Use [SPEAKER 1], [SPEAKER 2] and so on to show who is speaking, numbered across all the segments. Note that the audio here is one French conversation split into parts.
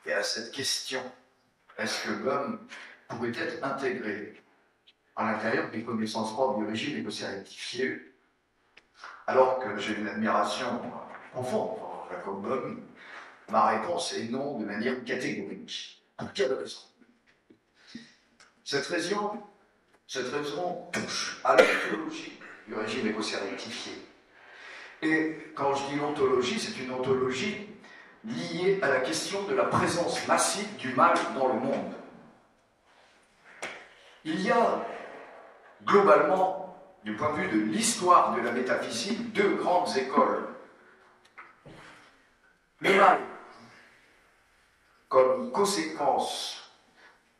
[SPEAKER 1] et à cette question, est-ce que l'homme pourrait être intégré à l'intérieur des connaissances propres du régime écossais-rectifié, alors que j'ai une admiration profonde pour Jacob Böhm, ma réponse est non de manière catégorique. Pour quelle raison? Cette raison touche à l'ontologie du régime écossais rectifié. Et quand je dis l'ontologie, c'est une ontologie liée à la question de la présence massive du mal dans le monde. Il y a globalement, du point de vue de l'histoire de la métaphysique, deux grandes écoles. Le mal, comme conséquence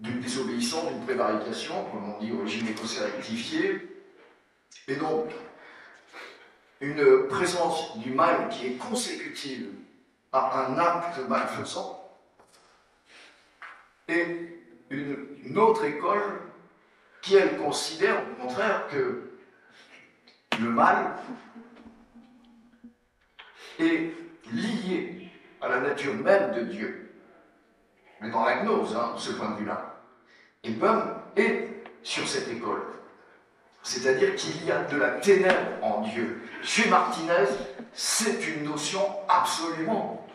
[SPEAKER 1] d'une désobéissance, d'une prévarication, comme on dit au régime écossais rectifié, et donc une présence du mal qui est consécutive à un acte malfaisant, et une autre école qui, elle, considère au contraire que le mal est lié à la nature même de Dieu. Mais dans la gnose, de ce point de vue-là. Et Böhm est sur cette école. C'est-à-dire qu'il y a de la ténèbre en Dieu. Chez Martinez, c'est une notion absolument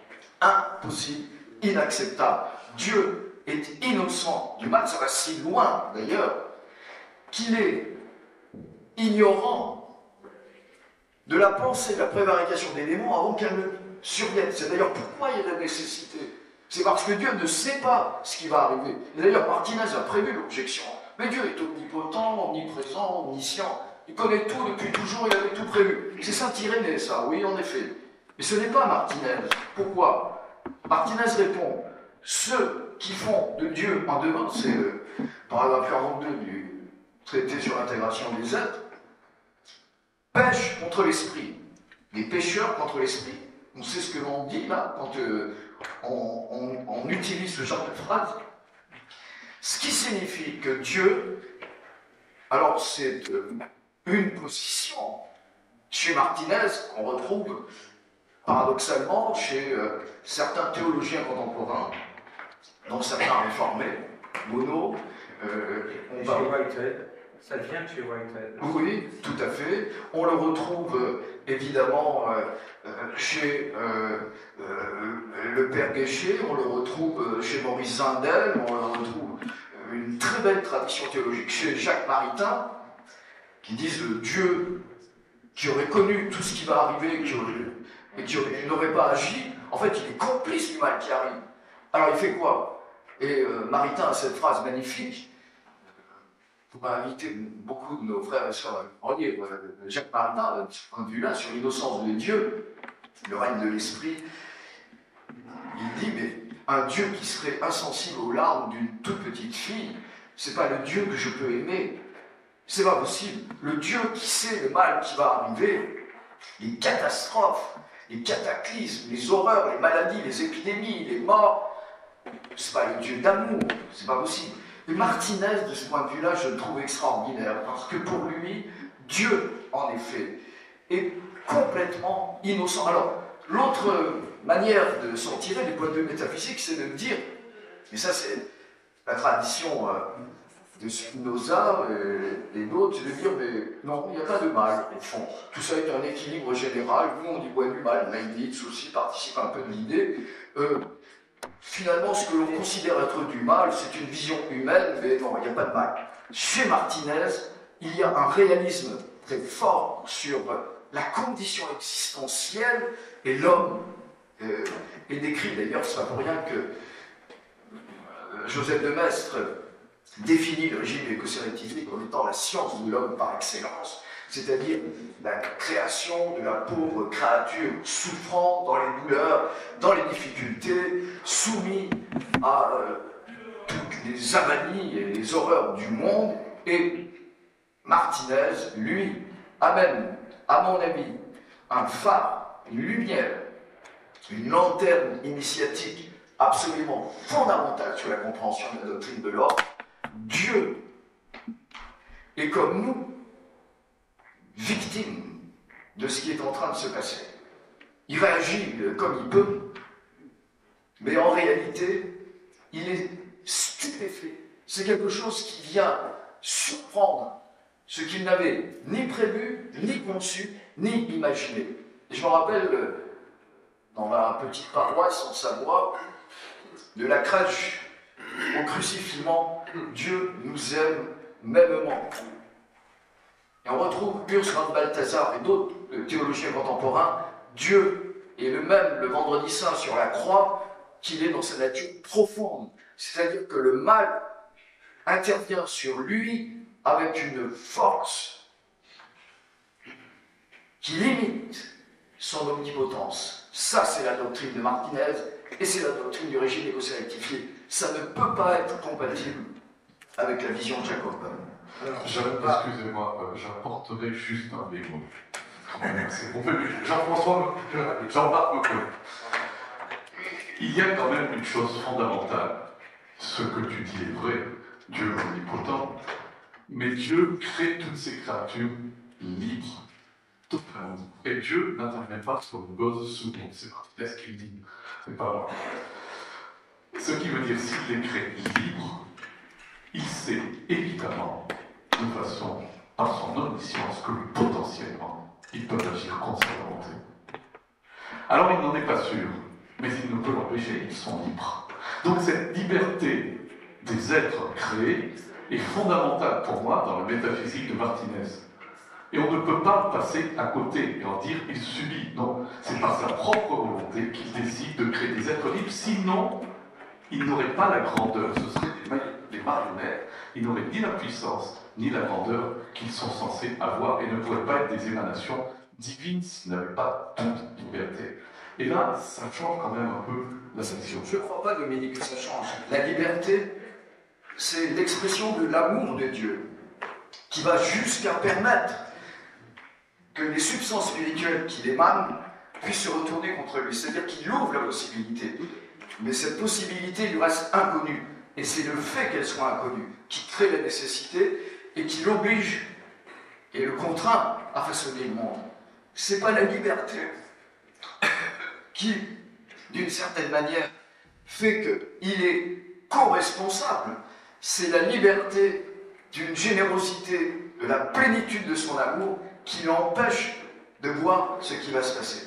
[SPEAKER 1] impossible, inacceptable. Dieu est innocent du mal, ça va si loin d'ailleurs, qu'il est ignorant de la pensée, de la prévarication des démons avant qu'elle ne survienne. C'est d'ailleurs pourquoi il y a la nécessité. C'est parce que Dieu ne sait pas ce qui va arriver. Et d'ailleurs, Martinez a prévu l'objection. Mais Dieu est omnipotent, omniprésent, omniscient. Il connaît tout depuis toujours, il avait tout prévu. C'est Saint-Irénée, ça, oui, en effet. Mais ce n'est pas Martinez. Pourquoi? Martinez répond, ceux qui font de Dieu un devin, c'est le paragraphe 42 du traité sur l'intégration des êtres, pêchent contre l'esprit. Les pécheurs contre l'esprit. On sait ce que l'on dit là, quand on utilise ce genre de phrase. Ce qui signifie que Dieu, alors c'est une position chez Martinez qu'on retrouve paradoxalement chez certains théologiens contemporains, dont certains réformés, Bono,
[SPEAKER 2] on va... Whitehead. Ça vient de chez Whitehead.
[SPEAKER 1] Oui, tout à fait. On le retrouve évidemment chez le Père Guéchet, on le retrouve chez Maurice Zindel, on le retrouve une très belle tradition théologique chez Jacques Maritain, qui disent Dieu qui aurait connu tout ce qui va arriver et qui n'aurait pas agi, en fait il est complice du mal qui arrive. Alors il fait quoi? Et Maritain a cette phrase magnifique. On va inviter beaucoup de nos frères et sœurs à relire Jacques Maritain, de ce point de vue-là, sur l'innocence de Dieu, le règne de l'esprit. Il dit, mais un Dieu qui serait insensible aux larmes d'une toute petite fille, c'est pas le Dieu que je peux aimer. C'est pas possible. Le Dieu qui sait le mal qui va arriver, les catastrophes, les cataclysmes, les horreurs, les maladies, les épidémies, les morts, c'est pas le Dieu d'amour, c'est pas possible. Et Martinez, de ce point de vue-là, je le trouve extraordinaire, parce que pour lui, Dieu, en effet, est complètement innocent. Alors, l'autre manière de s'en tirer du point de vue métaphysique, c'est de dire, et ça c'est la tradition de Spinoza et d'autres, c'est de dire, mais non, il n'y a pas de mal, au fond. Tout ça est un équilibre général, nous on dit ouais du mal, Leibniz aussi participe un peu de l'idée. Finalement, ce que l'on considère être du mal, c'est une vision humaine, mais non, il n'y a pas de mal. Chez Martinez, il y a un réalisme très fort sur la condition existentielle, et l'homme est décrit, d'ailleurs, c'est pas pour rien que Joseph de Maistre définit le régime écossais rectifié comme étant la science de l'homme par excellence, c'est-à-dire la création de la pauvre créature souffrant dans les douleurs, dans les difficultés, soumis à toutes les avanies et les horreurs du monde. Et Martinez, lui, amène, à mon avis, un phare, une lumière, une lanterne initiatique absolument fondamentale sur la compréhension de la doctrine de l'ordre. Dieu est comme nous, victime de ce qui est en train de se passer. Il réagit comme il peut, mais en réalité, il est stupéfait. C'est quelque chose qui vient surprendre ce qu'il n'avait ni prévu, ni conçu, ni imaginé. Et je me rappelle, dans ma petite paroisse en Savoie, de la crèche au crucifiement, Dieu nous aime mêmement. Et on retrouve Urs von Balthasar et d'autres théologiens contemporains, Dieu est le même le vendredi saint sur la croix qu'il est dans sa nature profonde. C'est-à-dire que le mal intervient sur lui avec une force qui limite son omnipotence. Ça, c'est la doctrine de Martinez et c'est la doctrine du régime écossais rectifié. Ça ne peut pas être compatible avec la vision de Jacob.
[SPEAKER 3] Excusez-moi, j'apporterai juste un bémol. C'est bon, Jean-François, Jean-Marc me connaît. Il y a quand même une chose fondamentale. Ce que tu dis est vrai, Dieu est omnipotent, mais Dieu crée toutes ces créatures libres. Totalement. Et Dieu n'intervient pas sur le gosse second. C'est Martinez qui le dit. C'est pas moi. Ce qui veut dire, s'il les crée libres, il sait évidemment, de façon, par son omniscience, que potentiellement, ils peuvent agir contre sa volonté. Alors il n'en est pas sûr, mais il ne peut l'empêcher, ils sont libres. Donc cette liberté des êtres créés est fondamentale pour moi dans la métaphysique de Martinez. Et on ne peut pas passer à côté et en dire il subit. Non, c'est par sa propre volonté qu'il décide de créer des êtres libres, sinon il n'aurait pas la grandeur, ce seraient des marionnettes, ils n'auraient ni la puissance ni la grandeur qu'ils sont censés avoir et ne pourraient pas être des émanations divines s'ils n'avaient pas toute liberté. Et là, ça change quand même un peu la section.
[SPEAKER 1] Je ne crois pas, Dominique, que ça change. La liberté, c'est l'expression de l'amour de Dieu, qui va jusqu'à permettre que les substances spirituelles qui l'émanent puissent se retourner contre lui. C'est-à-dire qu'il ouvre la possibilité. Mais cette possibilité lui reste inconnue. Et c'est le fait qu'elle soit inconnue qui crée la nécessité et qui l'oblige et le contraint à façonner le monde. Ce n'est pas la liberté qui, d'une certaine manière, fait qu'il est co-responsable. C'est la liberté d'une générosité, de la plénitude de son amour qui l'empêche de voir ce qui va se passer.